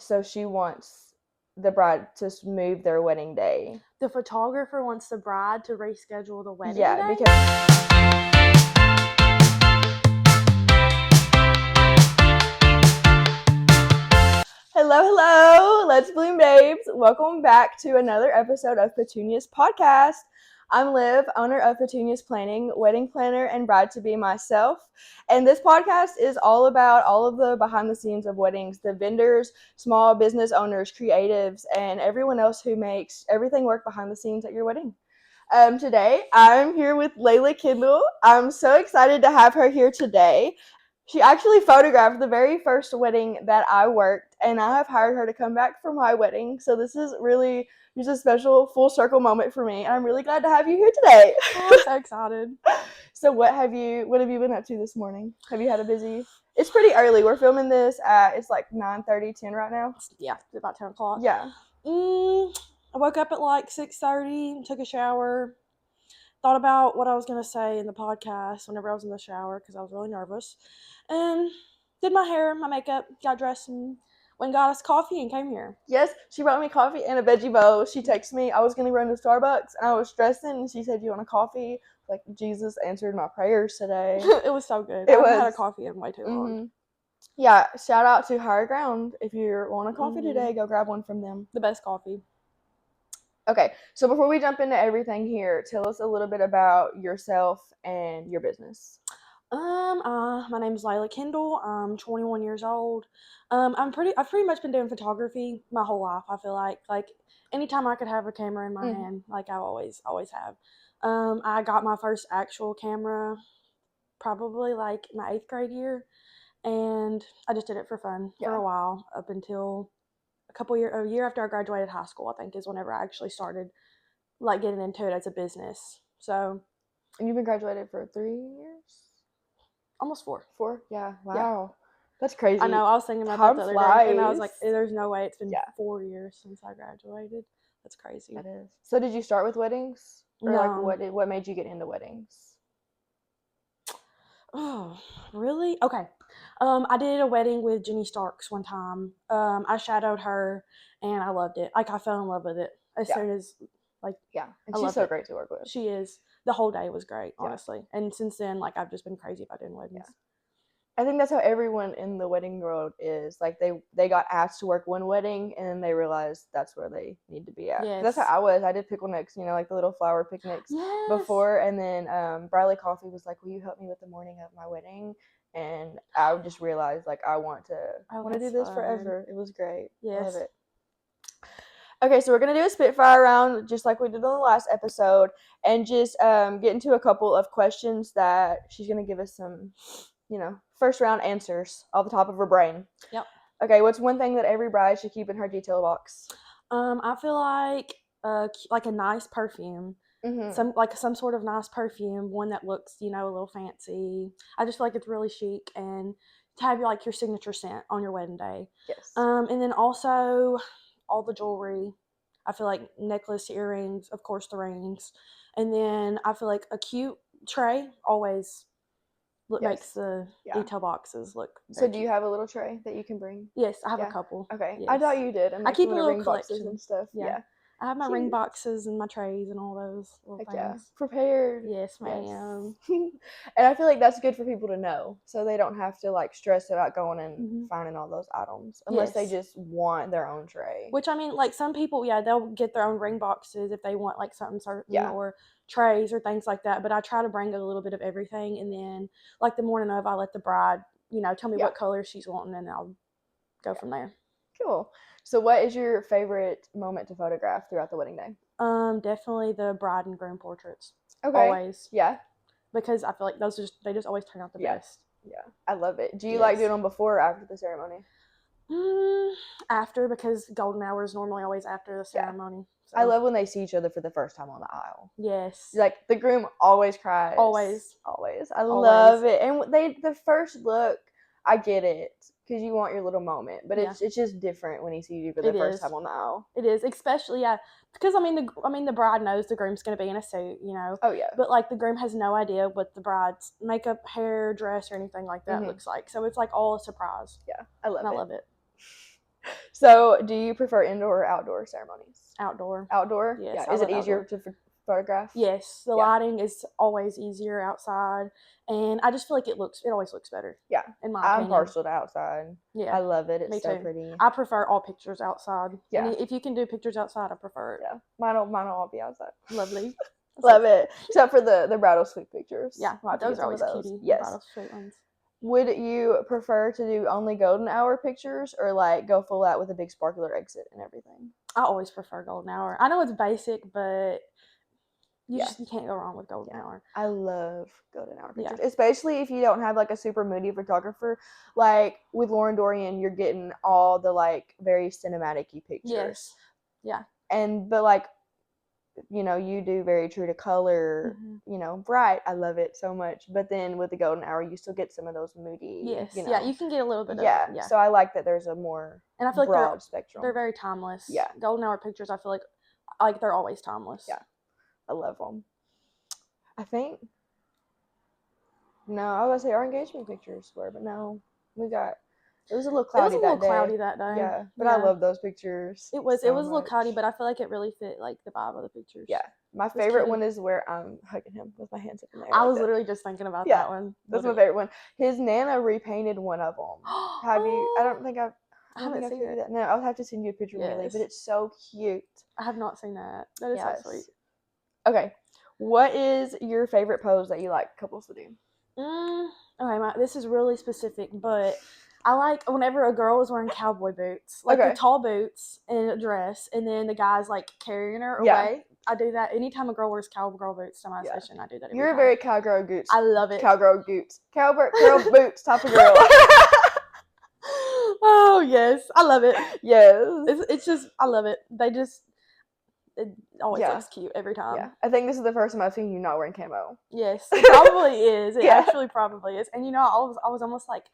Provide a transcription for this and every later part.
so she wants the bride to move their wedding day. The photographer wants the bride to reschedule the wedding day? Yeah, because... Hello, Let's Bloom Babes. Welcome back to another episode of Petunias Podcast. I'm Liv, owner of Petunias Planning, wedding planner, and bride-to-be myself. And this podcast is all about all of the behind the scenes of weddings, the vendors, small business owners, creatives, and everyone else who makes everything work behind the scenes at your wedding. Today, I'm here with Layla Kendall. I'm so excited to have her here today. She actually photographed the very first wedding that I worked, and I have hired her to come back for my wedding. So this is really just a special full circle moment for me, and I'm really glad to have you here today. Oh, I'm so excited. So what have you been up to this morning? Have you had a busy? It's pretty early. We're filming this at, it's like 9:30, 10 right now. Yeah, it's about 10 o'clock. Yeah. I woke up at like 6:30, took a shower, thought about what I was going to say in the podcast whenever I was in the shower because I was really nervous, and did my hair, my makeup, got dressed, and went and got us coffee and came here. Yes, she brought me coffee and a veggie bowl. She texted me. I was going to run to Starbucks, and I was stressing, and she said, "You want a coffee?" Like, Jesus answered my prayers today. It was so good. I haven't had a coffee in way too long. Yeah, shout out to Higher Ground. If you want a coffee today, go grab one from them. The best coffee. Okay, so before we jump into everything here, tell us a little bit about yourself and your business. My name's Layla Kendall. I'm 21 years old. I've pretty much been doing photography my whole life. I feel like anytime I could have a camera in my hand, like I always have. I got my first actual camera probably like my 8th grade year, and I just did it for fun for a while up until a year after I graduated high school, I think, is whenever I actually started like getting into it as a business. So, and you've been graduated for 3 years? Almost 4. 4? Yeah. Wow. Yeah. That's crazy. I know. I was thinking about that the other day, and I was like, there's no way it's been 4 years since I graduated. That's crazy. That is. So did you start with weddings? Or no. Like what made you get into weddings? Oh, really? Okay. I did a wedding with Jenny Starks one time. I shadowed her, and I loved it. Like, I fell in love with it as soon as, like, and she's so great to work with. She is. The whole day was great, honestly. And since then, like, I've just been crazy about doing weddings. Yeah. I think that's how everyone in the wedding world is. Like, they got asked to work one wedding, and then they realized that's where they need to be at. Yes. That's how I was. I did picnics, like the little flower picnics before. And then Briley Coffee was like, "Will you help me with the morning of my wedding?" And I just realized, like, I want to do this forever. It was great. Yes. I love it. Okay, so we're going to do a spitfire round just like we did on the last episode, and just get into a couple of questions that she's going to give us some, first round answers off the top of her brain. Yep. Okay, what's one thing that every bride should keep in her detail box? I feel like a nice perfume. Some sort of nice perfume, one that looks, a little fancy. I just feel like it's really chic, and to have your signature scent on your wedding day. Yes. And then also all the jewelry. I feel like necklace, earrings, of course the rings, and then I feel like a cute tray always makes the detail boxes look. So do you have a little tray that you can bring? Yes, I have a couple. Okay, yes. I thought you did. I keep a little ring collection boxes and stuff. Yeah. I have my ring boxes and my trays and all those little things. Yeah, prepared. Yes, ma'am. Yes. And I feel like that's good for people to know, so they don't have to stress about going and finding all those items unless they just want their own tray. Which, I mean, some people, they'll get their own ring boxes if they want something certain or trays or things like that. But I try to bring a little bit of everything, and then the morning of, I let the bride, tell me what color she's wanting, and I'll go from there. Cool. So what is your favorite moment to photograph throughout the wedding day? Definitely the bride and groom portraits. Okay. Always. Yeah. Because I feel like they just always turn out the best. Yeah. I love it. Do you like doing them before or after the ceremony? After, because golden hour is normally always after the ceremony. So. I love when they see each other for the first time on the aisle. Yes. The groom always cries. Always. I love it. And the first look, I get it. Because you want your little moment, but it's just different when he sees you for the first time on the aisle. It is, especially because the bride knows the groom's going to be in a suit, Oh yeah. But the groom has no idea what the bride's makeup, hair, dress, or anything like that looks like. So it's all a surprise. Yeah, I love it. So, do you prefer indoor or outdoor ceremonies? Outdoor. Outdoor? Yes, Yeah. I Is it love easier outdoor. to photograph? Yes, the Yeah. lighting is always easier outside, and I just feel like it always looks better. Yeah. In my I'm opinion. partial to outside. Yeah. I love it. It's Me so too. pretty. I prefer all pictures outside. Yeah. And if you can do pictures outside, I prefer it. Yeah. Mine'll all be outside. Lovely. Love it. Except for the bridal suite pictures. Yeah, We'll have to those get are some of always those. cutie. Yes. The bridal suite ones. Would you prefer to do only golden hour pictures or like go full out with a big sparkler exit and everything? I always prefer golden hour. I know it's basic, but you Yeah. just you can't go wrong with golden Yeah. hour. I love golden hour Yeah. pictures, especially if you don't have like a super moody photographer. Like with Lauren Dorian, you're getting all the like very cinematic-y pictures. Yes. Yeah. But like, you know, you do very true to color, Mhm. you know, bright. I love it so much. But then with the golden hour, you still get some of those moody, Yes. you know. Yeah, you can get a little bit of it. Yeah. So I like that there's a more And I feel like broad spectrum. they're very timeless. Yeah. Golden hour pictures, I feel like they're always timeless. Yeah. I love them. I think no, I was gonna say our engagement pictures were, but no, it was a little cloudy. It was a little cloudy that day. Yeah, but I love those pictures. It was so a little cloudy, much. but I feel like it really fit like the vibe of the pictures. Yeah, my was favorite cute. one is where I'm hugging him with my hands up in the air. I like was that. literally just thinking about Yeah, that one. That's my favorite one. His Nana repainted one of them. Have you? I don't think I've. I haven't seen it. That. No, I'll have to send you a picture really, but it's so cute. I have not seen that. That is so sweet. Okay, what is your favorite pose that you like couples to do? Okay, this is really specific, but I like whenever a girl is wearing cowboy boots, like the tall boots and a dress, and then the guy's like carrying her away. I do that anytime a girl wears cowgirl boots to my session. I do that. You're a very cowgirl boots. I love it. Cowgirl boots. Cowgirl boots type of girl. Oh yes, I love it. Yes, it's just I love it. It always looks cute every time. Yeah, I think this is the first time I've seen you not wearing camo. Yes, it probably is. It actually probably is. And you know, I was almost like,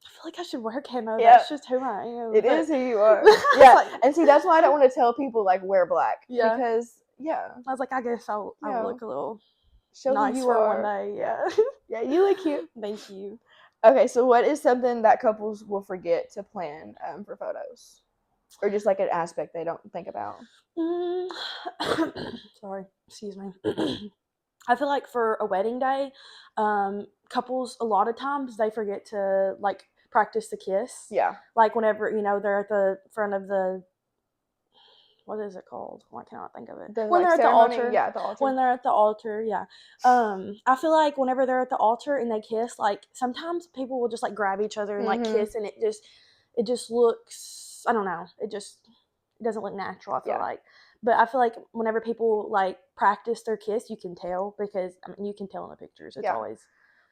I feel like I should wear camo. Yeah. That's just who I am. It is who you are. Yeah, and see, that's why I don't want to tell people like wear black. Yeah, because I was like, I guess I'll look a little nice you for one day. Yeah, yeah, you look cute. Thank you. Okay, so what is something that couples will forget to plan for photos? Or just like an aspect they don't think about? Sorry, excuse me. I feel like for a wedding day, couples, a lot of times they forget to like practice the kiss. Yeah. Like whenever, you know, they're at the front of the, what is it called? Why can't I think of it? When they're at the altar. Yeah, the altar. When they're at the altar, yeah. I feel like whenever they're at the altar and they kiss, like sometimes people will just like grab each other and like kiss, and it just looks, I don't know, it doesn't look natural, I feel like. But I feel like whenever people like practice their kiss, you can tell, because I mean you can tell in the pictures. It's always.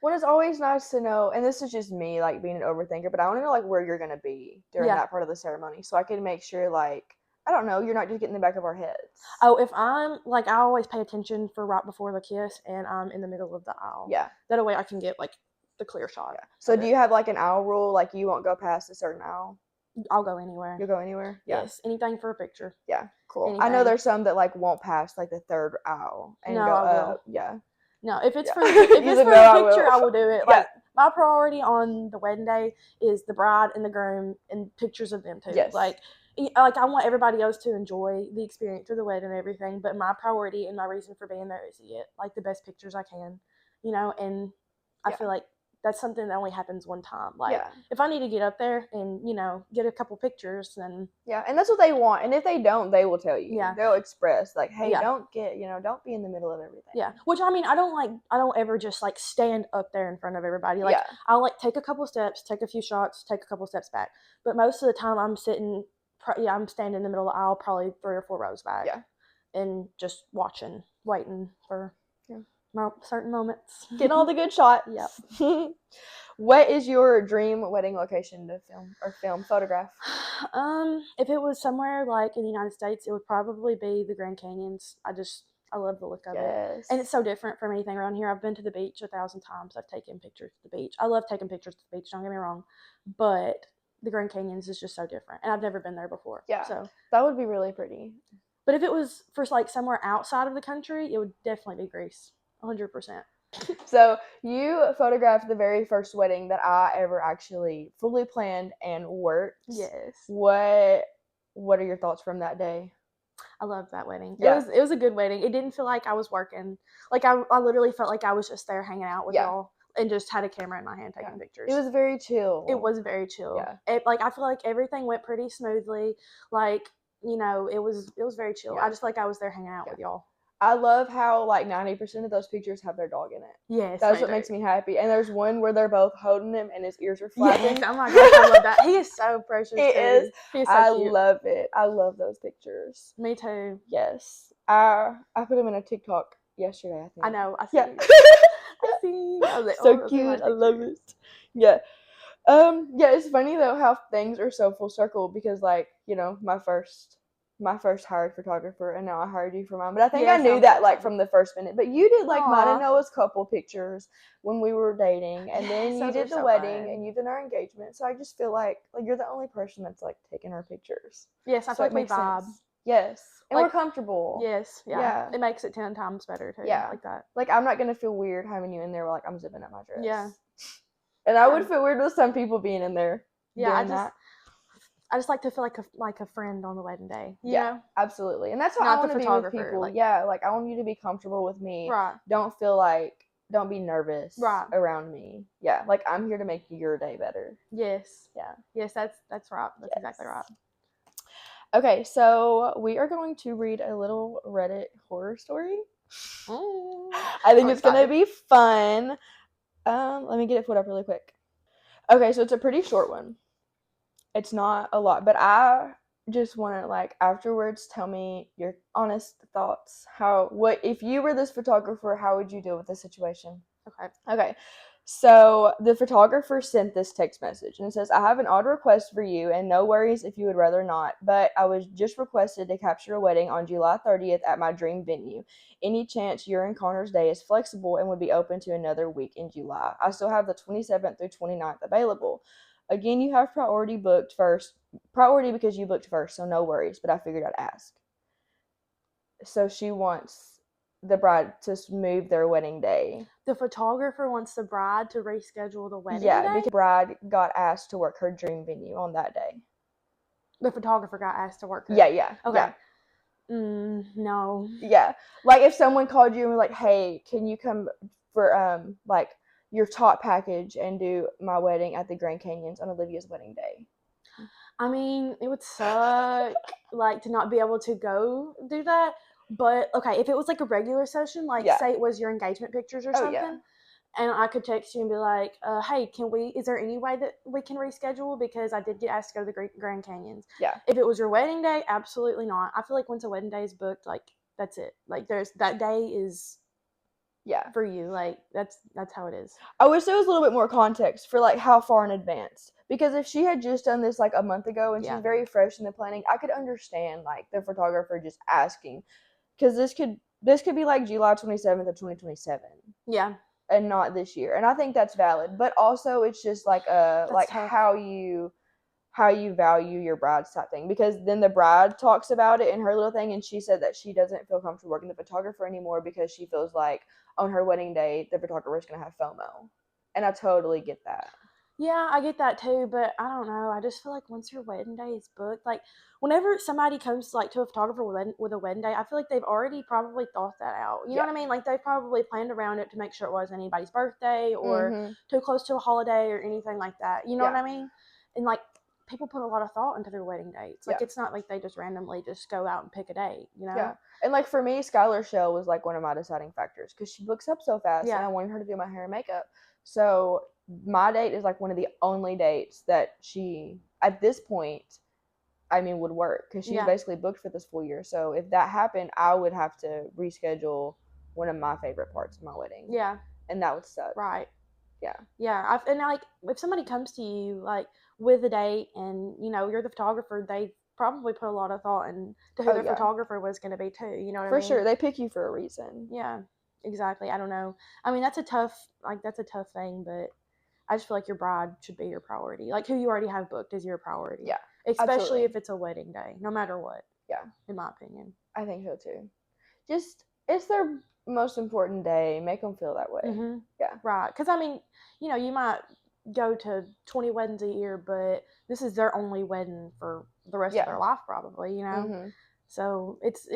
Well, it's always nice to know, and this is just me like being an overthinker, but I want to know like where you're gonna be during that part of the ceremony, so I can make sure like, I don't know, you're not just getting in the back of our heads. Oh, if I'm like, I always pay attention for right before the kiss, and I'm in the middle of the aisle. Yeah. That way I can get like the clear shot. Yeah. So do you have like an aisle rule, like you won't go past a certain aisle? I'll go anywhere. You'll go anywhere? Yeah. Yes, anything for a picture. Yeah, cool. Anything. I know there's some that like won't pass like the third aisle and go up. Yeah. No, if it's for a picture, I will do it. Like my priority on the wedding day is the bride and the groom and pictures of them too. Yes. Like I want everybody else to enjoy the experience of the wedding and everything, but my priority and my reason for being there is to get like the best pictures I can, you know, and I feel like that's something that only happens one time. Like if I need to get up there and, you know, get a couple pictures, then and that's what they want. And if they don't, they will tell you. Yeah. They'll express like, hey, don't be in the middle of everything. Yeah. Which I mean, I don't ever just like stand up there in front of everybody. Like I'll like take a couple steps, take a few shots, take a couple steps back. But most of the time I'm standing in the middle of the aisle, probably 3 or 4 rows back. Yeah. And just waiting for certain moments. Getting all the good shots. Yep. What is your dream wedding location to photograph? If it was somewhere like in the United States, it would probably be the Grand Canyons. I love the look of it. And it's so different from anything around here. I've been to the beach 1,000 times. I've taken pictures at the beach. I love taking pictures at the beach, don't get me wrong. But the Grand Canyons is just so different. And I've never been there before. Yeah. So that would be really pretty. But if it was for like somewhere outside of the country, it would definitely be Greece. 100%. So you photographed the very first wedding that I ever actually fully planned and worked. Yes. What are your thoughts from that day? I loved that wedding. Yeah. It was a good wedding. It didn't feel like I was working. Like I literally felt like I was just there hanging out with y'all and just had a camera in my hand taking pictures. It was very chill. It was very chill. Yeah. Like I feel like everything went pretty smoothly. Like, you know, it was very chill. Yeah. I just feel like I was there hanging out with y'all. I love how like 90% of those pictures have their dog in it. Yes. That's what makes me happy. And there's one where they're both holding him and his ears are flapping. Yes. Oh my gosh, I love that. He is so precious. He is. He is so I cute. love it. I love those pictures. Me too. Yes. I put him in a TikTok yesterday, I think. I know. I see. Yeah. I see. I was like, so cute. I love it. Yeah. Yeah, it's funny though how things are so full circle because like, you know, my first hired photographer and now I hired you for mine. But I think I knew that like from the first minute. But you did like mine and Noah's couple pictures when we were dating, and then you did the wedding and you did our engagement. So I just feel like you're the only person that's like taking our pictures. Yes, I feel like we vibe. Yes. And like, we're comfortable. Yes, yeah. It makes it 10 times better too. Yeah. Like that. Like I'm not gonna feel weird having you in there while like I'm zipping up my dress. Yeah. And I would feel weird with some people being in there. Yeah, I just like to feel like a friend on the wedding day. You know? Absolutely. And that's what I want to be with people. Like I want you to be comfortable with me. Right. Don't be nervous around me. Yeah, like I'm here to make your day better. Yes. Yeah. Yes, that's right. That's exactly right. Okay, so we are going to read a little Reddit horror story. I think it's going to be fun. Let me get it put up really quick. Okay, so it's a pretty short one. It's not a lot, but I just want to like afterwards tell me your honest thoughts. If you were this photographer, how would you deal with the situation? Okay. So the photographer sent this text message and it says, I have an odd request for you and no worries if you would rather not, but I was just requested to capture a wedding on July 30th at my dream venue. Any chance your and Connor's day is flexible and would be open to another week in July? I still have the 27th through 29th available. Again, you have priority because you booked first, so no worries, but I figured I'd ask. So she wants the bride to move their wedding day. The photographer wants the bride to reschedule the wedding day? Yeah, because the bride got asked to work her dream venue on that day. The photographer got asked to work her? Yeah. Okay. Yeah. No. Yeah. Like if someone called you and was like, hey, can you come for like your top package and do my wedding at the Grand Canyons on Olivia's wedding day? I mean, it would suck like to not be able to go do that. But okay, if it was like a regular session, like say it was your engagement pictures or something, and I could text you and be like, hey, is there any way that we can reschedule? Because I did get asked to go to the Grand Canyons. Yeah. If it was your wedding day, absolutely not. I feel like once a wedding day is booked, like that's it. Like that day is for you. Like that's how it is. I wish there was a little bit more context for like how far in advance. Because if she had just done this like a month ago and she's very fresh in the planning, I could understand like the photographer just asking. Because this could be like July 27th of 2027. Yeah. And not this year. And I think that's valid. But also it's just like tough. how you value your bride's type thing. Because then the bride talks about it in her little thing and she said that she doesn't feel comfortable working the photographer anymore because she feels like on her wedding day the photographer is going to have FOMO. And I totally get that. Yeah, I get that too, but I don't know. I just feel like once your wedding day is booked, like whenever somebody comes like to a photographer with a wedding day, I feel like they've already probably thought that out. You know what I mean? Like they probably planned around it to make sure it wasn't anybody's birthday or too close to a holiday or anything like that. You know what I mean? And like people put a lot of thought into their wedding dates. Like it's not like they just randomly just go out and pick a date, you know? Yeah. And like for me, Skylar's show was like one of my deciding factors because she books up so fast and I wanted her to do my hair and makeup. So my date is like one of the only dates that she, at this point, would work because she's basically booked for this full year. So if that happened, I would have to reschedule one of my favorite parts of my wedding. Yeah. And that would suck. Right. Yeah. Yeah. And like if somebody comes to you like with a date and, you know, you're the photographer, they probably put a lot of thought into who the photographer was going to be too. You know what I mean? For sure. They pick you for a reason. Yeah. Exactly. I don't know. I mean, that's a tough thing, but I just feel like your bride should be your priority. Like who you already have booked is your priority. Yeah. Especially if it's a wedding day, no matter what. Yeah. In my opinion. I think so too. Just, it's their most important day. Make them feel that way. Mm-hmm. Yeah. Right. Because, I mean, you might go to 20 weddings a year, but this is their only wedding for the rest of their life, probably, Mm-hmm. So it's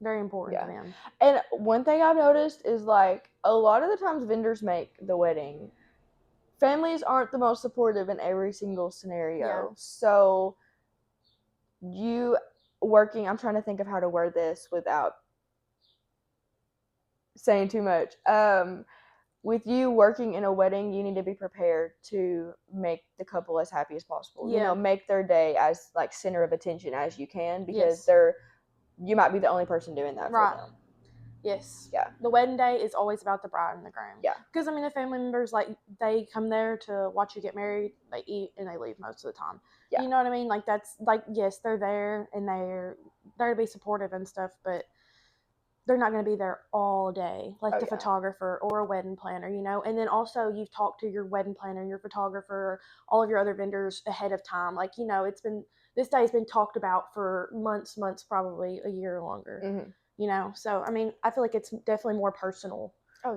very important to them. And one thing I've noticed is, like, a lot of the times vendors make the wedding. Families aren't the most supportive in every single scenario. Yeah. So you working, I'm trying to think of how to word this without saying too much. With you working in a wedding, you need to be prepared to make the couple as happy as possible. Yeah. Make their day as, like, center of attention as you can, because Yes. you might be the only person doing that for them. Yes. Yeah. The wedding day is always about the bride and the groom. Yeah. Because, I mean, the family members, like, they come there to watch you get married, they eat, and they leave most of the time. Yeah. You know what I mean? Like, that's, like, yes, they're there, and they're there to be supportive and stuff, but they're not going to be there all day, like the photographer or a wedding planner, And then also, you've talked to your wedding planner, your photographer, all of your other vendors ahead of time. Like, this day's been talked about for months, probably a year or longer. Mm-hmm. So, I mean, I feel like it's definitely more personal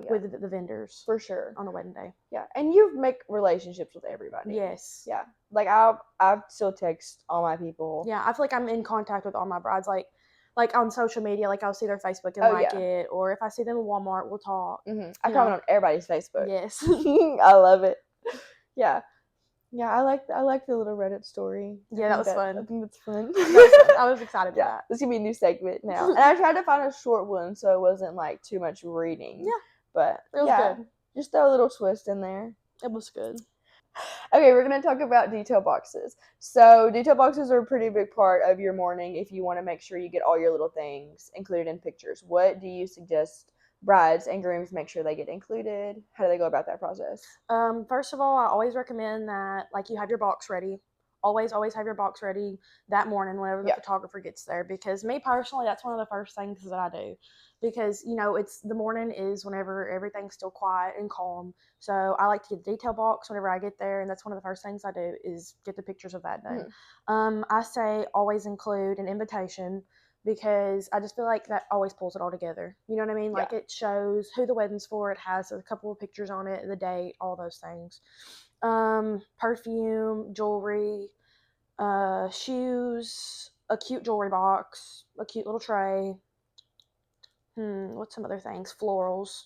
with the vendors. For sure. On the wedding day. Yeah. And you make relationships with everybody. Yes. Yeah. Like, I still text all my people. Yeah. I feel like I'm in contact with all my brides. Like on social media, like I'll see their Facebook and it. Or if I see them in Walmart, we'll talk. Mm-hmm. I comment on everybody's Facebook. Yes. I love it. Yeah. Yeah, I like the little Reddit story. Yeah, that was fun. I think that's fun. I was excited for that. This could be a new segment now. And I tried to find a short one so it wasn't, like, too much reading. Yeah. But it was good. Just throw a little twist in there. It was good. Okay, we're going to talk about detail boxes. So detail boxes are a pretty big part of your morning if you want to make sure you get all your little things included in pictures. What do you suggest brides and grooms make sure they get included? How do they go about that process? First of all, I always recommend that, like, you have your box ready. Always have your box ready that morning whenever the photographer gets there. Because me personally, that's one of the first things that I do. Because, it's the morning is whenever everything's still quiet and calm. So I like to get the detail box whenever I get there. And that's one of the first things I do is get the pictures of that day. Mm-hmm. I say always include an invitation, because I just feel like that always pulls it all together. You know what I mean? Like, it shows who the wedding's for. It has a couple of pictures on it, the date, all those things. Perfume, jewelry, shoes, a cute jewelry box, a cute little tray. What's some other things? Florals.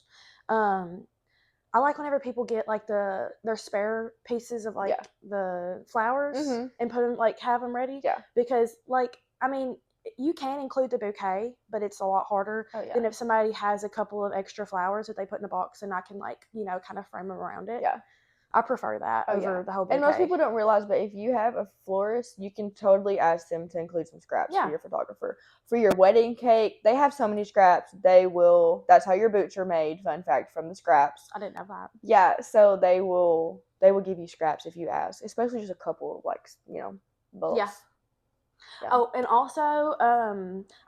I like whenever people get, like, their spare pieces of, like, the flowers and put them, like, have them ready. Yeah. Because, like, I mean, you can include the bouquet, but it's a lot harder than if somebody has a couple of extra flowers that they put in a box and I can, like, kind of frame them around it. Yeah. I prefer that over the whole bouquet. And most people don't realize, but if you have a florist, you can totally ask them to include some scraps for your photographer. For your wedding cake, they have so many scraps. That's how your boots are made, fun fact, from the scraps. I didn't know that. Yeah, so they will give you scraps if you ask, especially just a couple of, like, bullets. Yeah. Oh, and also,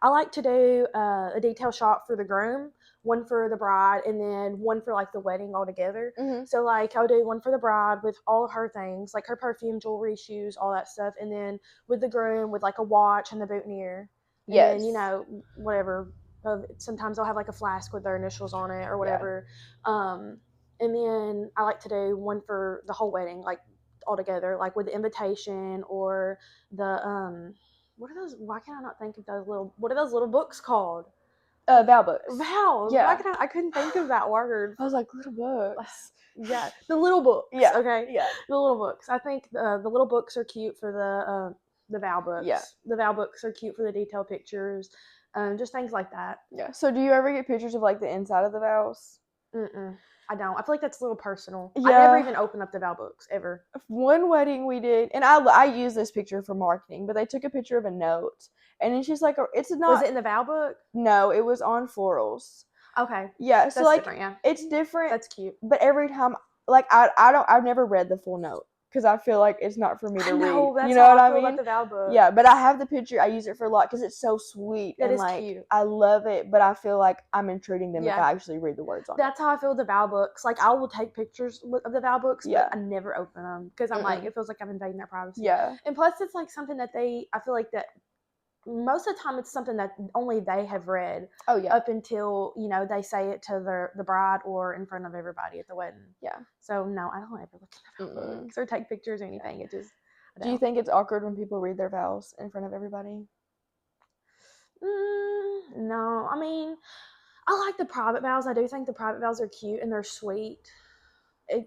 I like to do a detail shot for the groom, one for the bride, and then one for, like, the wedding all together. Mm-hmm. So, like, I'll do one for the bride with all of her things, like her perfume, jewelry, shoes, all that stuff, and then with the groom with, like, a watch and the boutonniere. And then, whatever. Sometimes I'll have, like, a flask with their initials on it or whatever. Yeah. And then I like to do one for the whole wedding, like, all together, like with the invitation or the what are those? Why can't I not think of those little? What are those little books called? Vow books. Vows. Yeah. I couldn't think of that word. I was like, little books. Yeah, the little books. Yeah. Okay. Yeah. The little books. I think the little books are cute for the vow books. Yeah. The vow books are cute for the detail pictures. Just things like that. Yeah. So do you ever get pictures of, like, the inside of the vows? I don't. I feel like that's a little personal. Yeah. I never even opened up the vow books, ever. One wedding we did, and I use this picture for marketing, but they took a picture of a note, and it's just like, it's not... Was it in the vow book? No, it was on florals. Okay. Yeah, so, that's like, different, yeah. It's different. That's cute. But every time, like, I've never read the full note, because I feel like it's not for me to read. That's you know what I mean? About the vow book. Yeah, but I have the picture. I use it for a lot because it's so sweet. That and, is like, cute. I love it, but I feel like I'm intruding them if I actually read the words on it. That's how I feel with the vow books. Like, I will take pictures of the vow books, but I never open them because I'm like, it feels like I'm invading their privacy. Yeah. And plus, it's like something that I feel like that most of the time it's something that only they have read. Oh yeah. Up until, you know, they say it to the bride or in front of everybody at the wedding. Yeah. So no, I don't ever look at my books or take pictures or anything. It just. Do you think it's awkward when people read their vows in front of everybody? No, I mean, I like the private vows. I do think the private vows are cute and they're sweet.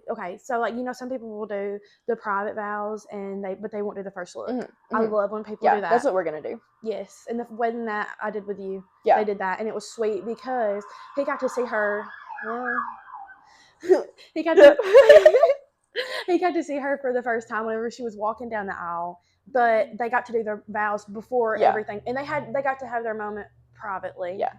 Okay, so like, you know, some people will do the private vows but they won't do the first look. I love when people do that. That's what we're gonna do. Yes, and the wedding that I did with you, they did that, and it was sweet because he got to see her. He got to see her for the first time whenever she was walking down the aisle. But they got to do their vows before everything, and they got to have their moment privately. Yeah.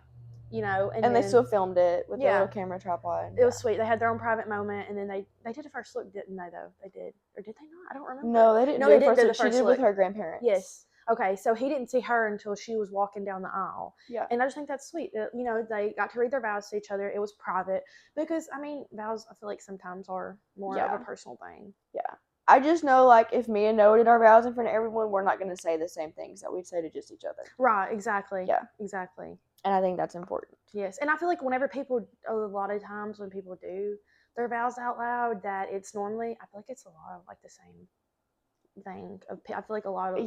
You know, and then, they still filmed it with the little camera tripod. It was sweet. They had their own private moment, and then they did a first look, didn't they? Though they did, or did they not? I don't remember. No, they didn't. No, they didn't do the first first look. She did look with her grandparents. Yes. Okay, so he didn't see her until she was walking down the aisle. Yeah. And I just think that's sweet. That, you know, they got to read their vows to each other. It was private because, I mean, vows I feel like sometimes are more of a personal thing. Yeah. I just know, like, if me and Noah did our vows in front of everyone, we're not going to say the same things that we'd say to just each other. Right, exactly. Yeah. Exactly. And I think that's important. Yes. And I feel like a lot of times when people do their vows out loud, that it's normally, I feel like it's a lot of, like, the same thing. I feel like a lot of,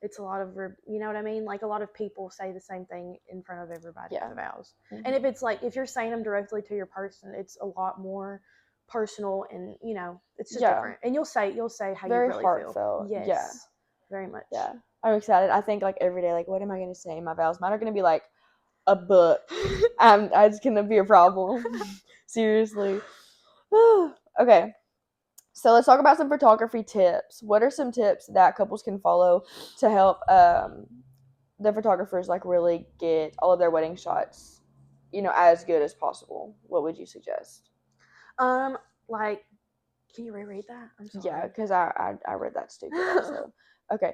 it's a lot of, you know what I mean? Like, a lot of people say the same thing in front of everybody in the vows. Mm-hmm. And if it's, like, if you're saying them directly to your person, it's a lot more personal and, you know, it's just different. And you'll say how very you really heartfelt feel. Yes. Yeah. Very much. Yeah. I'm excited. I think, like, every day, like, what am I going to say in my vows? Mine are going to be, like, a book. It's going to be a problem. Seriously. Okay. So let's talk about some photography tips. What are some tips that couples can follow to help the photographers, like, really get all of their wedding shots, you know, as good as possible? What would you suggest? Like, can you reread that? I'm sorry. Yeah, because I read that stupid also. Okay.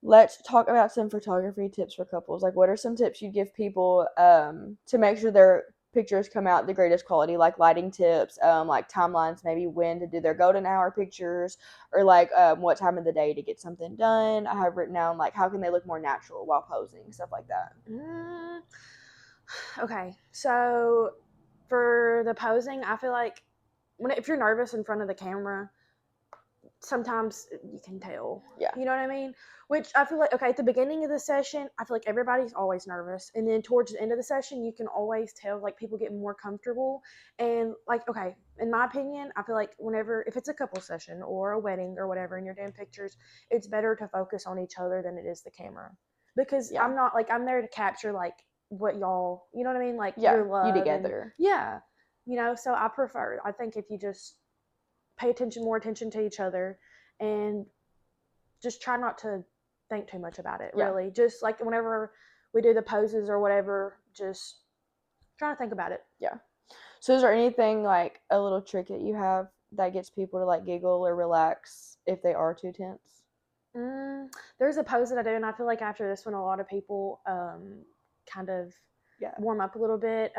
Let's talk about some photography tips for couples. Like, what are some tips you give people to make sure their pictures come out the greatest quality, like lighting tips, like timelines, maybe when to do their golden hour pictures, or like what time of the day to get something done. I have written down, like, how can they look more natural while posing, stuff like that. Okay, so for the posing, I feel like if you're nervous in front of the camera, sometimes you can tell. Yeah. You know what I mean? Which I feel like, okay, at the beginning of the session, I feel like everybody's always nervous. And then towards the end of the session, you can always tell, like, people get more comfortable. And, like, okay, in my opinion, I feel like if it's a couple session or a wedding or whatever and you're doing pictures, it's better to focus on each other than it is the camera. Because I'm not, like, I'm there to capture, like, what y'all, you know what I mean? Like, your love. You together. And, you know, so I think if you just pay more attention to each other and just try not to think too much about it, really. Just, like, whenever we do the poses or whatever, just try to think about it. Yeah. So is there anything, like, a little trick that you have that gets people to, like, giggle or relax if they are too tense? There's a pose that I do, and I feel like after this one, a lot of people kind of warm up a little bit.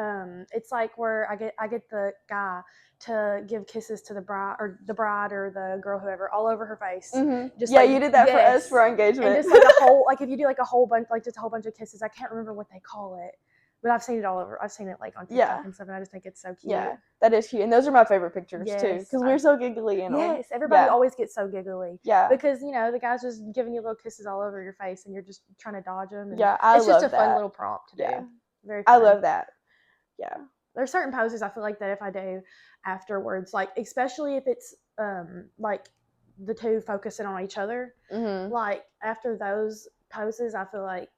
It's like where I get the guy to give kisses to the bride or the girl, whoever, all over her face. Mm-hmm. Just you did that for us for our engagement. And just like a whole, like, if you do like a whole bunch, like just a whole bunch of kisses. I can't remember what they call it, but I've seen it all over. I've seen it, like, on TikTok and stuff, and I just think it's so cute. Yeah, that is cute, and those are my favorite pictures too, because we're so giggly in them. Yes, everybody always gets so giggly. Yeah, because, you know, the guy's just giving you little kisses all over your face, and you're just trying to dodge them. And it's just a fun little prompt to do. Very fun. I love that. Yeah. There's certain poses I feel like that if I do afterwards, like, especially if it's like the two focusing on each other, like, after those poses, I feel like,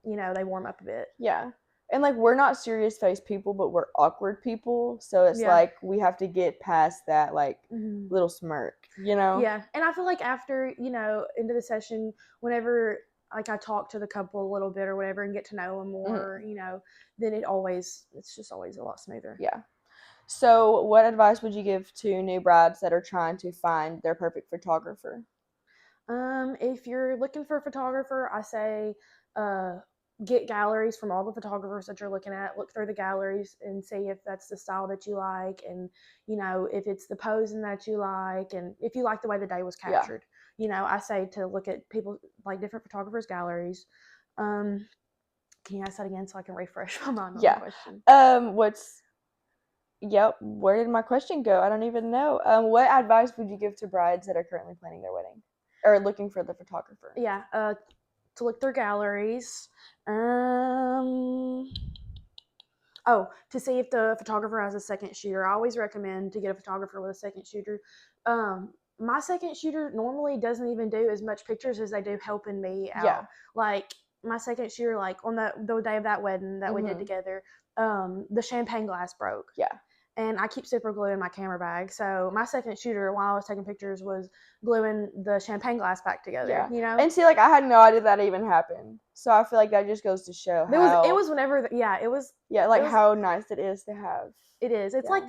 you know, they warm up a bit. Yeah. And, like, we're not serious face people, but we're awkward people. So it's like we have to get past that, like, little smirk, you know? Yeah. And I feel like after, you know, into the session, whenever, like, I talk to the couple a little bit or whatever and get to know them more, you know, then it's just always a lot smoother. Yeah. So what advice would you give to new brides that are trying to find their perfect photographer? If you're looking for a photographer, I say get galleries from all the photographers that you're looking at. Look through the galleries and see if that's the style that you like, and, you know, if it's the posing that you like, and if you like the way the day was captured. You know, I say to look at people, like, different photographers' galleries, Can you ask that again so I can refresh my mind on Yeah. the question? Where did my question go? I don't even know. What advice would you give to brides that are currently planning their wedding or looking for the photographer? Yeah, to look through galleries. To see if the photographer has a second shooter. I always recommend to get a photographer with a second shooter. My second shooter normally doesn't even do as much pictures as they do helping me out. Yeah. Like my second shooter, like on the day of that wedding that we did together, the champagne glass broke. Yeah. And I keep super glue in my camera bag. So my second shooter, while I was taking pictures, was gluing the champagne glass back together. Yeah. You know? And see, like, I had no idea that even happened. So I feel like that just goes to show how... It was whenever... it was... Yeah, like, how nice it is to have. It is. It's like...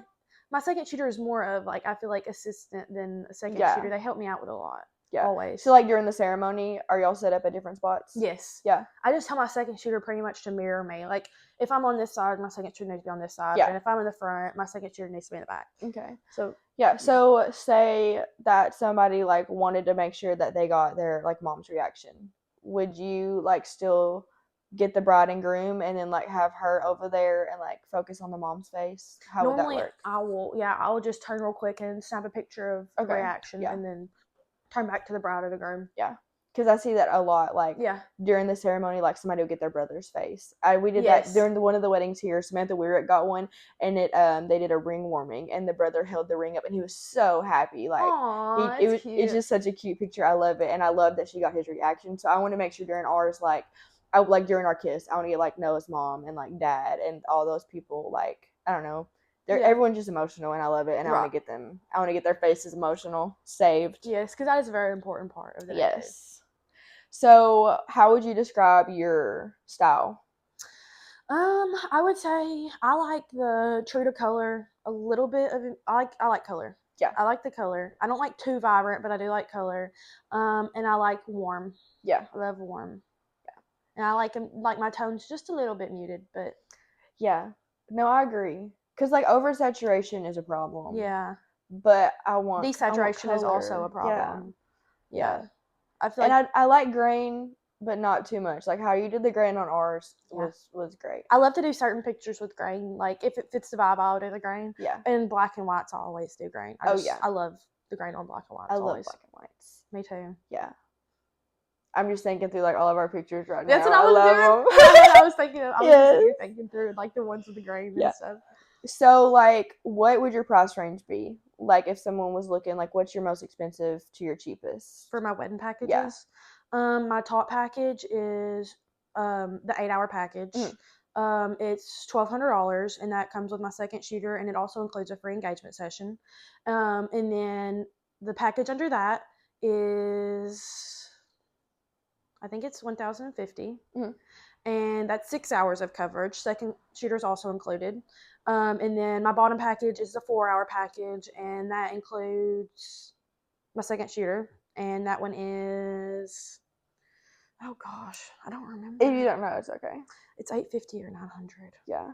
My second shooter is more of, like, I feel like assistant than a second shooter. They help me out with a lot. Yeah. Always. So, like, during the ceremony, are y'all set up at different spots? Yes. Yeah. I just tell my second shooter pretty much to mirror me. Like, if I'm on this side, my second shooter needs to be on this side. Yeah. And if I'm in the front, my second shooter needs to be in the back. Okay. So, So, say that somebody, like, wanted to make sure that they got their, like, mom's reaction. Would you, like, still get the bride and groom and then, like, have her over there and, like, focus on the mom's face? How would that work? Normally, I will just turn real quick and snap a picture of the reaction and then turn back to the bride or the groom. Yeah. Because I see that a lot, like, during the ceremony, like, somebody will get their brother's face. We did that during one of the weddings here. Samantha Weirick got one, and they did a ring warming, and the brother held the ring up, and he was so happy. Like, it's just such a cute picture. I love it, and I love that she got his reaction. So I want to make sure during ours, like, during our kiss, I want to get, like, Noah's mom and, like, dad and all those people, like, I don't know. Everyone's just emotional, and I love it, and I want to get their faces emotional, saved. Yes, because that is a very important part of the day. Yes. So, how would you describe your style? I would say I like the true to color, a little bit of I like color. Yeah. I like the color. I don't like too vibrant, but I do like color. And I like warm. Yeah. I love warm. Yeah. And I like my tones just a little bit muted, but yeah. No, I agree. Because, like, oversaturation is a problem. Yeah. But desaturation is also a problem. Yeah. I feel like... I like grain, but not too much. Like, how you did the grain on ours was great. I love to do certain pictures with grain. Like, if it fits the vibe, I'll do the grain. Yeah. And black and whites, I always do grain. I love the grain on black and whites. I love black and whites. Me too. Yeah. I'm just thinking through, like, all of our pictures right now. That's what I was doing. I was thinking of. I was thinking through, like, the ones with the grain and stuff. So, like, what would your price range be? Like, if someone was looking, like, what's your most expensive to your cheapest? For my wedding packages? Yeah. My top package is the 8-hour package. It's $1,200, and that comes with my second shooter, and it also includes a free engagement session. And then the package under that is... I think it's $1,050, and that's 6 hours of coverage. Second shooter is also included, and then my bottom package is the 4-hour package, and that includes my second shooter, and that one is, oh gosh, I don't remember. If you don't know, it's okay. It's $850 or $900. Yeah,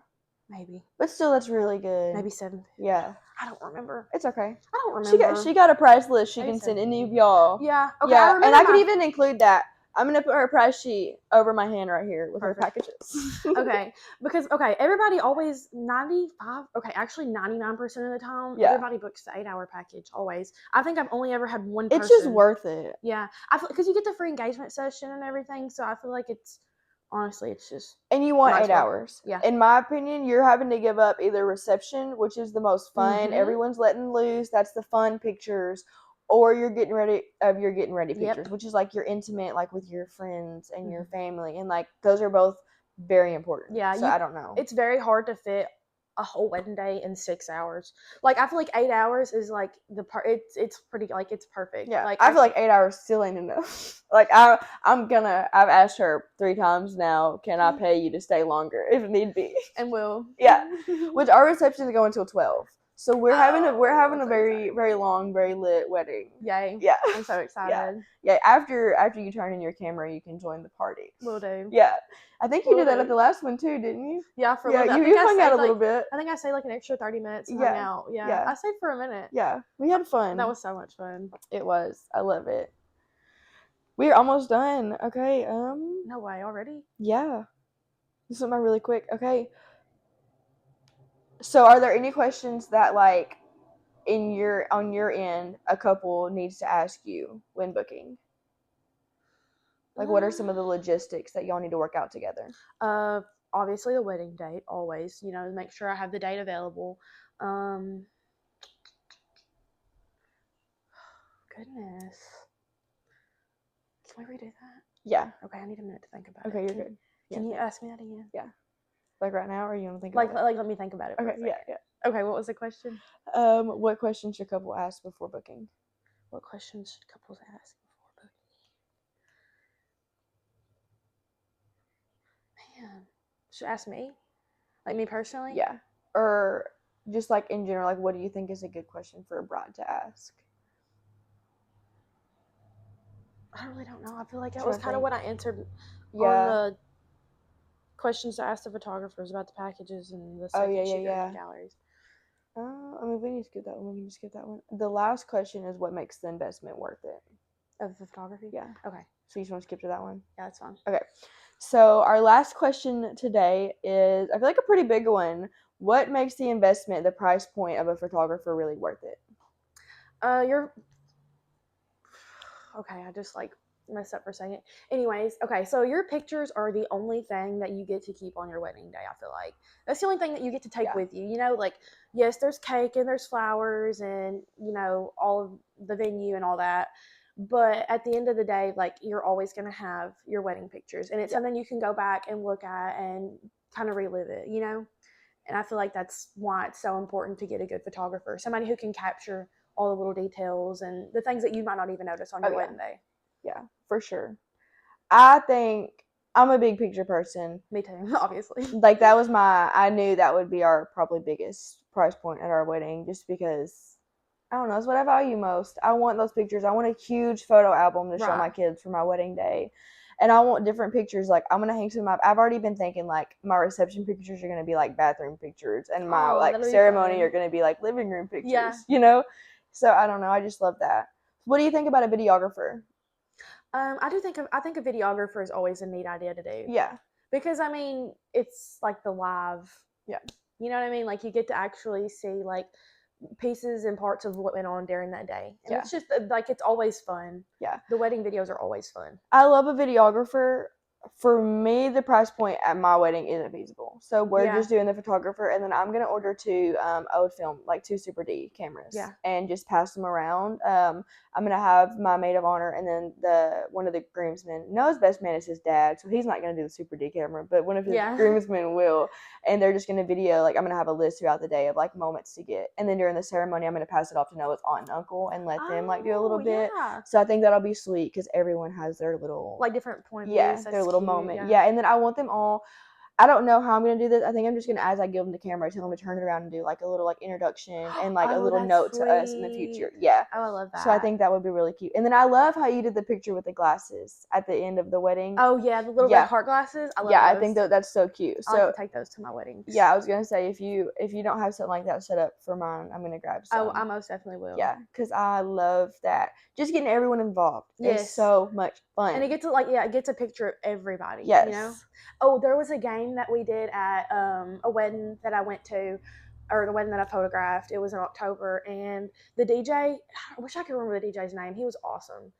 maybe. But still, that's really good. Maybe $750. Yeah, I don't remember. It's okay. I don't remember. She got a price list. She can send any of y'all. Yeah. Okay. Yeah, and I could even include that. I'm going to put her price sheet over my hand right here with her packages. Okay. Because, everybody always, 99% of the time, everybody books the 8-hour package, always. I think I've only ever had one person. It's just worth it. Yeah. Because you get the free engagement session and everything, so I feel like it's just... And you want 8 hours. Yeah. In my opinion, you're having to give up either reception, which is the most fun. Everyone's letting loose. That's the fun pictures. Or you're getting ready pictures, which is, like, your intimate, like, with your friends and your family. And, like, those are both very important. Yeah. So I don't know. It's very hard to fit a whole wedding day in 6 hours. Like, I feel like 8 hours is, like, it's pretty, like, it's perfect. Yeah. Like, I feel like 8 hours still ain't enough. Like, I've asked her 3 times now, can I pay you to stay longer if need be? And will. Yeah. Which our reception is going until 12. So we're having a very, very long, very lit wedding. Yay. Yeah. I'm so excited. Yeah. After you turn in your camera, you can join the party. Will do. Yeah. I think you did that at the last one too, didn't you? Yeah, for a little bit. You hung out a little bit. I think I stayed like an extra 30 minutes and hung out. Yeah. I stayed for a minute. Yeah. We had fun. That was so much fun. It was. I love it. We're almost done. Okay. No way, already? Yeah. This is mine really quick. Okay. So are there any questions that like on your end a couple needs to ask you when booking? Like what are some of the logistics that y'all need to work out together? Obviously the wedding date, always, make sure I have the date available. Goodness. Can we redo that? Yeah. Okay, I need a minute to think about it. Okay, you're good. Can you ask me that again? Yeah. Like right now, or you want to think Like, about it? let me think about it for a Okay, second. yeah. Okay, what was the question? What questions should couple ask before booking? What questions should couples ask before booking? Man, should ask me? Like me personally? Yeah. Or just like in general, like what do you think is a good question for a bride to ask? I really don't know. I feel like that was kind of what I answered on the questions to ask the photographers about the packages and the second shooter and the galleries. I mean, we need to skip that one. We can just skip that one. The last question is what makes the investment worth it? Of the photography? Yeah. Okay. So you just want to skip to that one? Yeah, that's fine. Okay. So our last question today is, I feel like a pretty big one. What makes the investment, the price point of a photographer really worth it? Okay, I just like messed up for a second. Anyways, okay, so your pictures are the only thing that you get to keep on your wedding day, I feel like. That's the only thing that you get to take with you. Like, yes, there's cake and there's flowers and, all of the venue and all that. But at the end of the day, like, you're always going to have your wedding pictures. And it's something you can go back and look at and kind of relive it, And I feel like that's why it's so important to get a good photographer. Somebody who can capture all the little details and the things that you might not even notice on your wedding day. Yeah, for sure. I think I'm a big picture person. Me too, obviously. Like I knew that would be our probably biggest price point at our wedding just because, I don't know, it's what I value most. I want those pictures. I want a huge photo album to show my kids for my wedding day. And I want different pictures. Like, I'm going to hang some I've already been thinking, like, my reception pictures are going to be, like, bathroom pictures. And my, ceremony are going to be, like, living room pictures, So, I don't know. I just love that. What do you think about a videographer? I think a videographer is always a neat idea to do. Yeah. Because, I mean, it's, like, the live. Yeah. You know what I mean? Like, you get to actually see, like, pieces and parts of what went on during that day. And it's just, like, it's always fun. Yeah. The wedding videos are always fun. I love a videographer. For me, the price point at my wedding isn't feasible. So we're just doing the photographer, and then I'm going to order two old film, like 2 Super D cameras, and just pass them around. I'm going to have my maid of honor, and then one of the groomsmen. Noah's best man is his dad, so he's not going to do the Super D camera, but one of his groomsmen will, and they're just going to video, like, I'm going to have a list throughout the day of, like, moments to get. And then during the ceremony, I'm going to pass it off to Noah's aunt and uncle and let them, like, do a little bit. So I think that'll be sweet because everyone has their little... Like, different point of views. Their little moment. Yeah, and then I want them all... I don't know how I'm going to do this. I think I'm just going to, as I give them the camera, tell them to turn it around and do, like, a little, like, introduction and, like, a little note to us in the future. Yeah. Oh, I love that. So I think that would be really cute. And then I love how you did the picture with the glasses at the end of the wedding. Oh, yeah, the little red heart glasses. I love those. I think that's so cute. So I'll take those to my weddings. Yeah, I was going to say, if you don't have something like that set up for mine, I'm going to grab some. Oh, I most definitely will. Yeah, because I love that. Just getting everyone involved. Yes. It's so much fun. And it gets it gets a picture of everybody. Yes. Oh, there was a game that we did at a wedding that I went to, or the wedding that I photographed. It was in October, and the DJ, I wish I could remember the DJ's name. He was awesome.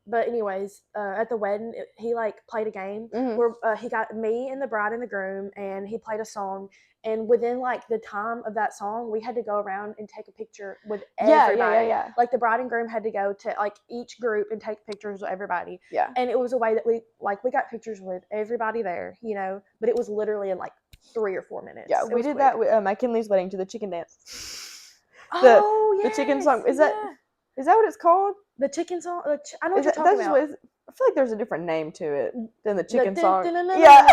But anyways, at the wedding, he like played a game where he got me and the bride and the groom, and he played a song. And within like the time of that song, we had to go around and take a picture with everybody. Yeah. Like the bride and groom had to go to like each group and take pictures with everybody. Yeah. And it was a way that we got pictures with everybody there, but it was literally in like 3 or 4 minutes. Yeah, we did that with my Kinley's wedding to the chicken dance. The chicken song. Is that what it's called? The chicken song? I know what you're talking about. I feel like there's a different name to it than the chicken song. Yeah.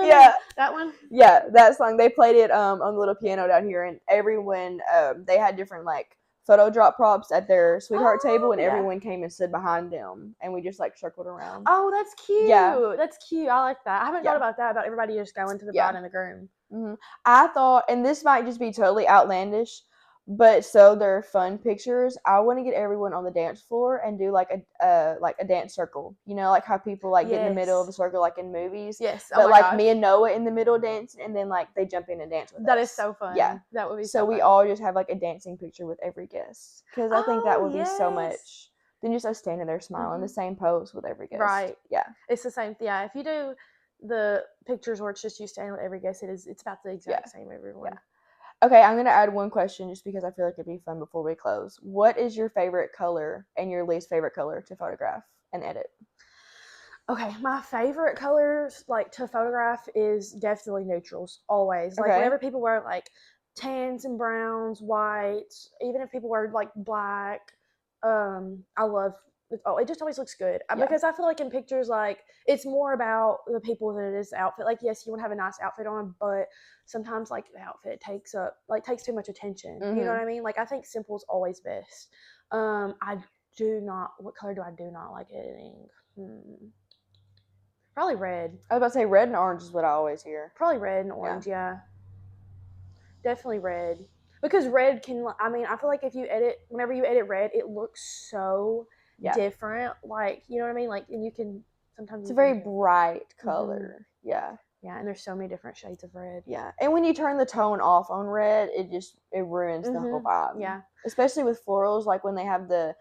Yeah. That one? Yeah, that song. They played it on the little piano down here, and everyone, they had different, like, photo drop props at their sweetheart table, and everyone came and stood behind them, and we just, like, circled around. Oh, that's cute. Yeah. That's cute. I like that. I haven't thought about that, about everybody just going to the bride and the groom. Mm-hmm. I thought, and this might just be totally outlandish, But so they're fun pictures. I want to get everyone on the dance floor and do like a dance circle. You know, like how people like get in the middle of the circle like in movies. Yes. But like me and Noah in the middle dancing, and then like they jump in and dance with us. That is so fun. Yeah, that would be so we all just have like a dancing picture with every guest, because I think that would be so much than just us standing there smiling, the same pose with every guest. Right. Yeah. It's the same. Yeah. If you do the pictures where it's just you standing with every guest, it's about the exact same everyone. Yeah. Okay, I'm going to add one question just because I feel like it'd be fun before we close. What is your favorite color and your least favorite color to photograph and edit? Okay, my favorite colors like to photograph is definitely neutrals, always. Like whenever people wear like tans and browns, whites, even if people wear like black, I love it. Oh, it just always looks good because I feel like in pictures, like it's more about the people than it is the outfit. Like, yes, you want to have a nice outfit on, but sometimes like the outfit takes too much attention. You know what I mean? Like I think simple's always best. What color do I do not like editing? Probably red. I was about to say red and orange is what I always hear. Probably red and orange, yeah. Definitely red. Because red I feel like whenever you edit red, it looks so different. Like, you know what I mean? Like, and you can sometimes... It's a very bright color. Yeah. Yeah, and there's so many different shades of red. Yeah. And when you turn the tone off on red, it ruins the whole vibe. Yeah. Especially with florals, like when they have the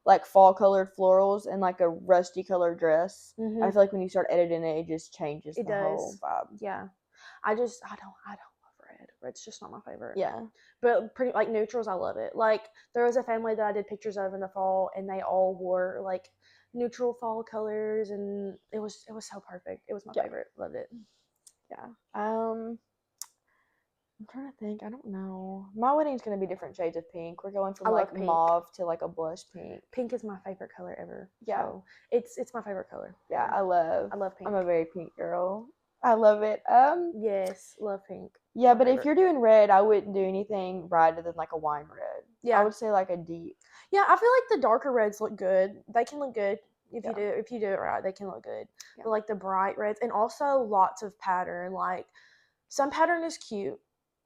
like fall colored florals and like a rusty colored dress. I feel like when you start editing it just changes the whole vibe. Yeah. I don't love red. Red's just not my favorite. Yeah. But pretty like neutrals, I love it. Like there was a family that I did pictures of in the fall and they all wore like neutral fall colors and it was so perfect. It was my favorite. Loved it. Yeah. I'm trying to think. I don't know. My wedding's going to be different shades of pink. We're going from like mauve to like a blush pink. Pink is my favorite color ever. Yeah. So it's my favorite color. Yeah, I love pink. I'm a very pink girl. I love it. Yes, love pink. Yeah, but if you're doing red, I wouldn't do anything brighter than like a wine red. Yeah. I would say like a deep. Yeah, I feel like the darker reds look good. They can look good. If you do it right, they can look good. Yeah. But like the bright reds and also lots of pattern. Like some pattern is cute.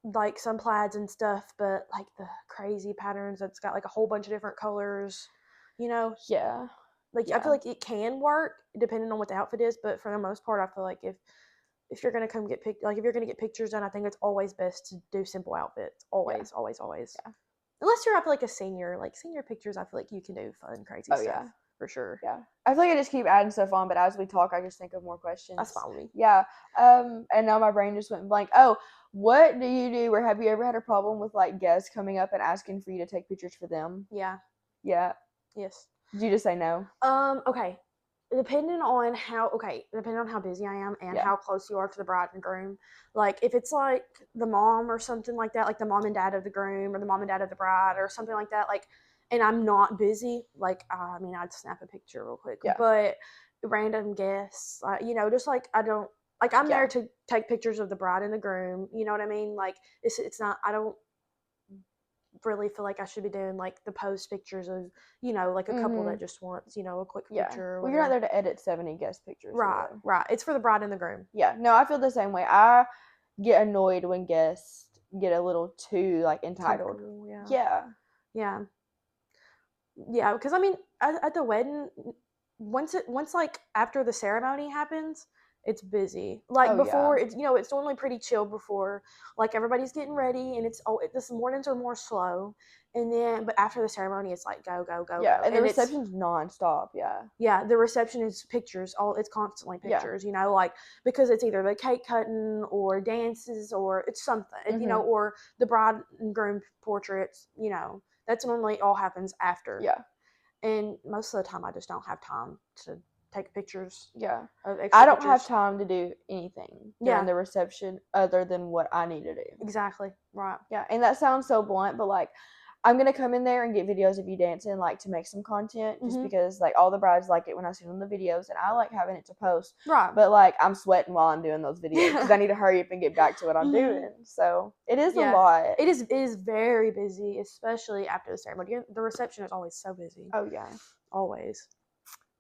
Like some plaids and stuff, but like the crazy patterns that's got like a whole bunch of different colors, you know? Yeah. Like I feel like it can work depending on what the outfit is, but for the most part, I feel like if you're gonna if you're gonna get pictures done, I think it's always best to do simple outfits. Always. Yeah. Unless you're, I feel like a senior pictures, I feel like you can do fun, crazy stuff. Yeah. For sure. Yeah. I feel like I just keep adding stuff on, but as we talk, I just think of more questions. That's fine with me. Yeah. And now my brain just went blank. Oh, what do you do, or have you ever had a problem with like guests coming up and asking for you to take pictures for them? Yeah. Yeah. Yes. Did you just say no? Okay. Depending on how busy I am and how close you are to the bride and groom, like if it's like the mom or something like that, like the mom and dad of the groom or the mom and dad of the bride or something like that, like, and I'm not busy, like, I'd snap a picture real quick. Yeah. But random guests, just like I'm there to take pictures of the bride and the groom. You know what I mean? Like it's not. I don't really feel like I should be doing like the post pictures of like a couple that just wants a quick picture. Well, you're not there to edit 70 guest pictures. Right. It's for the bride and the groom. Yeah. No, I feel the same way. I get annoyed when guests get a little too like entitled. Yeah. Because I mean, at the wedding, once like after the ceremony happens, it's busy. Like before, it's it's normally pretty chill before, like everybody's getting ready, and this mornings are more slow, and then but after the ceremony, it's like go. Yeah, and the reception's nonstop. Yeah, the reception is pictures. It's constantly pictures. Like because it's either the cake cutting or dances or it's something. Or the bride and groom portraits. That's normally all happens after. Yeah. And most of the time, I just don't have time to take pictures. Yeah. Of extra I don't pictures. have time to do anything during the reception other than what I need to do. Exactly. Right. Yeah. And that sounds so blunt, but like, I'm going to come in there and get videos of you dancing, like, to make some content, just because, like, all the brides like it when I see them in the videos, and I like having it to post. Right. But, like, I'm sweating while I'm doing those videos, because I need to hurry up and get back to what I'm doing. So, it is a lot. It is very busy, especially after the ceremony. The reception is always so busy. Oh, yeah. Always.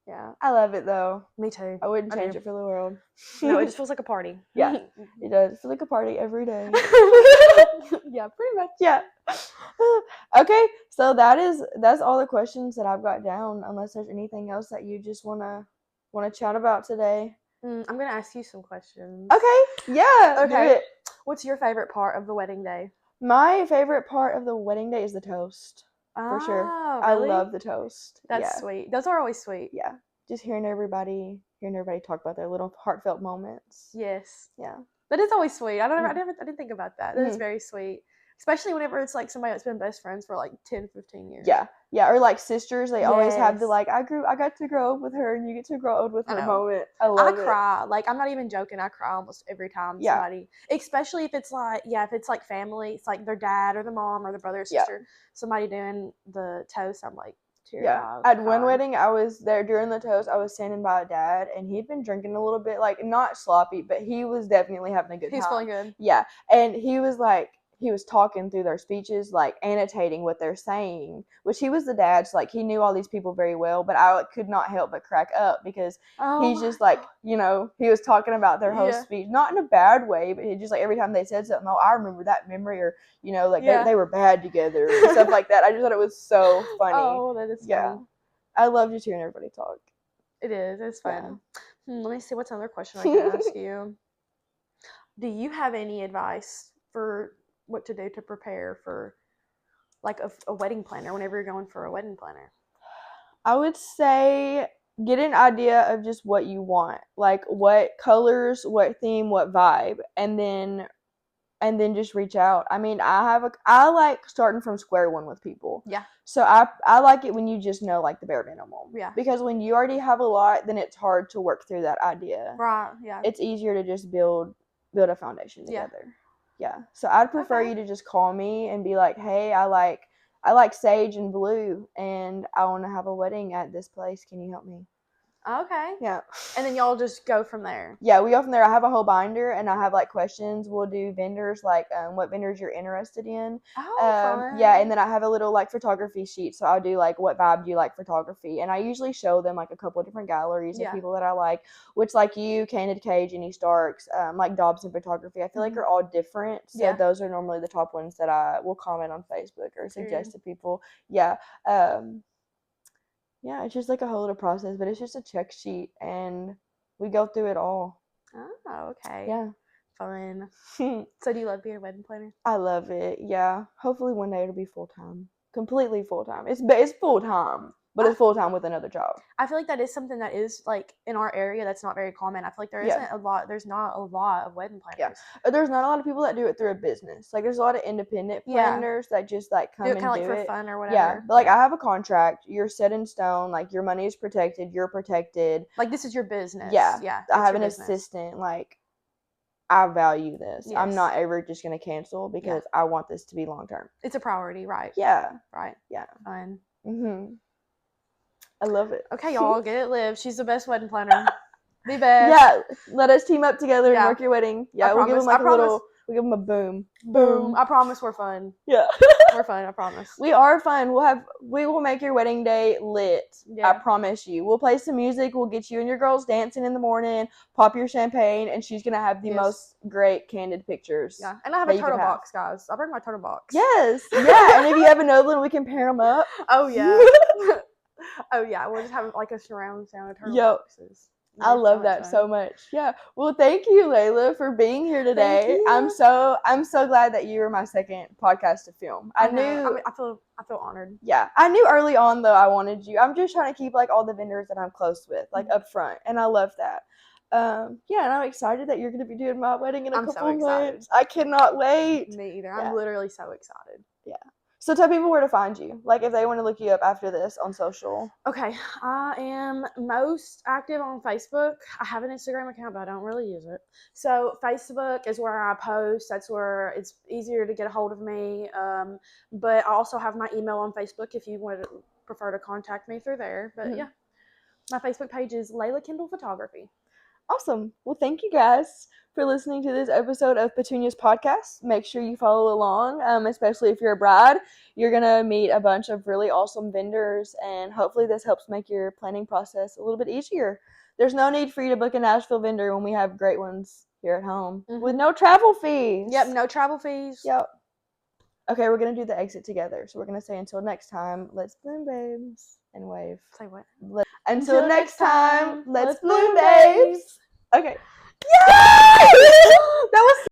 Yeah. I love it, though. Me too. I wouldn't change it for the world. No, it just feels like a party. Yeah. It does. It feels like a party every day. Yeah, pretty much. Yeah. Okay, so that's all the questions that I've got down. Unless there's anything else that you just wanna chat about today. I'm gonna ask you some questions. Okay, yeah, do Okay. it. What's your favorite part of the wedding day? My favorite part of the wedding day is the toast. For sure. Oh, I really? love the toast. That's yeah. sweet. Those are always sweet. Yeah. Just hearing everybody talk about their little heartfelt moments. Yes. Yeah. That is always sweet. I Mhm. didn't think about that. That is Mhm. very sweet. Especially whenever it's like somebody that's been best friends for like 10, 15 years. Yeah. Yeah. Or like sisters, they always have the Yes. like, I got to grow up with her and you get to grow up with I her know. moment. I I love it. cry. Like, I'm not even joking. I cry almost every time Yeah. somebody, especially if it's like, if it's like family, it's like their dad or the mom or the brother or Yeah. sister, somebody doing the toast, I'm like teary Yeah. eyed. At one wedding, I was there during the toast. I was standing by a dad, and he'd been drinking a little bit, like not sloppy, but he was definitely having a good He's time. feeling good. Yeah, and he was like, he was talking through their speeches, like annotating what they're saying, which he was the dad, so like he knew all these people very well, but I could not help but crack up because he's just like, he was talking about their whole speech, not in a bad way, but he just like every time they said something, I remember that memory, or like they were bad together and stuff like that. I just thought it was so funny. Oh, that is funny. I love just hearing everybody talk. It is. It's fun. Yeah. Let me see what's another question I can ask you. Do you have any advice for what to do to prepare for like a wedding planner whenever you're going for a wedding planner? I would say get an idea of just what you want, like what colors, what theme, what vibe, and then just reach out. I mean, I like starting from square one with people. Yeah. So I like it when you just know like the bare minimum. Yeah. Because when you already have a lot, then it's hard to work through that idea. Right. Yeah. It's easier to just build a foundation together. Yeah. So I'd prefer you to just call me and be like, hey, I like sage and blue, and I want to have a wedding at this place. Can you help me? Okay. Yeah. And then y'all just go from there. Yeah, we go from there. I have a whole binder, and I have like questions. We'll do vendors, like what vendors you're interested in. Oh, fun. Yeah, and then I have a little like photography sheet. So I'll do like what vibe do you like photography, and I usually show them like a couple of different galleries of people that I like, which like you, Candid Cage, Jenny Starks, like Dobson Photography. I feel like are all different. So those are normally the top ones that I will comment on Facebook or suggest to people. Yeah. Yeah, it's just like a whole little process, but it's just a check sheet, and we go through it all. Oh, okay. Yeah. Fun. So do you love being a wedding planner? I love it, yeah. Hopefully one day it'll be full-time. Completely full-time. It's full-time, but it's full-time with another job. I feel like that is something that is, like, in our area that's not very common. I feel like there's not a lot of wedding planners. Yeah. There's not a lot of people that do it through a business. Like, there's a lot of independent planners that just, like, come and do it. Do it kind of like for fun or whatever. Yeah. But, like, I have a contract. You're set in stone. Like, your money is protected. You're protected. Like, this is your business. Yeah. Yeah. I have an assistant. Like, I value this. Yes. I'm not ever just going to cancel because I want this to be long-term. It's a priority, right? Yeah. Right. Yeah. Fun. Mm-hmm. I love it. Okay, y'all, get it, Liv. She's the best wedding planner. The best. Yeah, let us team up together and work your wedding. Yeah, we'll give them like we'll give them a boom. Boom. I promise we're fun. Yeah. We're fun, I promise. We are fun. We will make your wedding day lit. Yeah. I promise you. We'll play some music. We'll get you and your girls dancing in the morning, pop your champagne, and she's going to have the most great candid pictures. Yeah, and I have a turtle box, guys. I'll bring my turtle box. Yes. Yeah, and if you have another one, we can pair them up. Oh, yeah. Oh, yeah. We'll just have like a surround sound of turtle boxes. I love that so much. Yeah. Well, thank you, Layla, for being here today. I'm so glad that you were my second podcast to film. I feel honored. Yeah. I knew early on though I wanted you. I'm just trying to keep like all the vendors that I'm close with, like up front. And I love that. Yeah, and I'm excited that you're gonna be doing my wedding in a couple months. I cannot wait. Me either. I'm literally so excited. Yeah. So tell people where to find you, like if they want to look you up after this on social. Okay, I am most active on Facebook. I have an Instagram account, but I don't really use it. So Facebook is where I post. That's where it's easier to get a hold of me. But I also have my email on Facebook if you would prefer to contact me through there. But yeah, my Facebook page is Layla Kendall Photography. Awesome. Well, thank you guys for listening to this episode of Petunias Podcast. Make sure you follow along, especially if you're a bride. You're going to meet a bunch of really awesome vendors, and hopefully this helps make your planning process a little bit easier. There's no need for you to book a Nashville vendor when we have great ones here at home with no travel fees. Yep, no travel fees. Yep. Okay, we're going to do the exit together. So we're going to say until next time, let's bloom, babes, and wave. Say what? Until next time, let's bloom, babes. babes. Okay. Yay! That was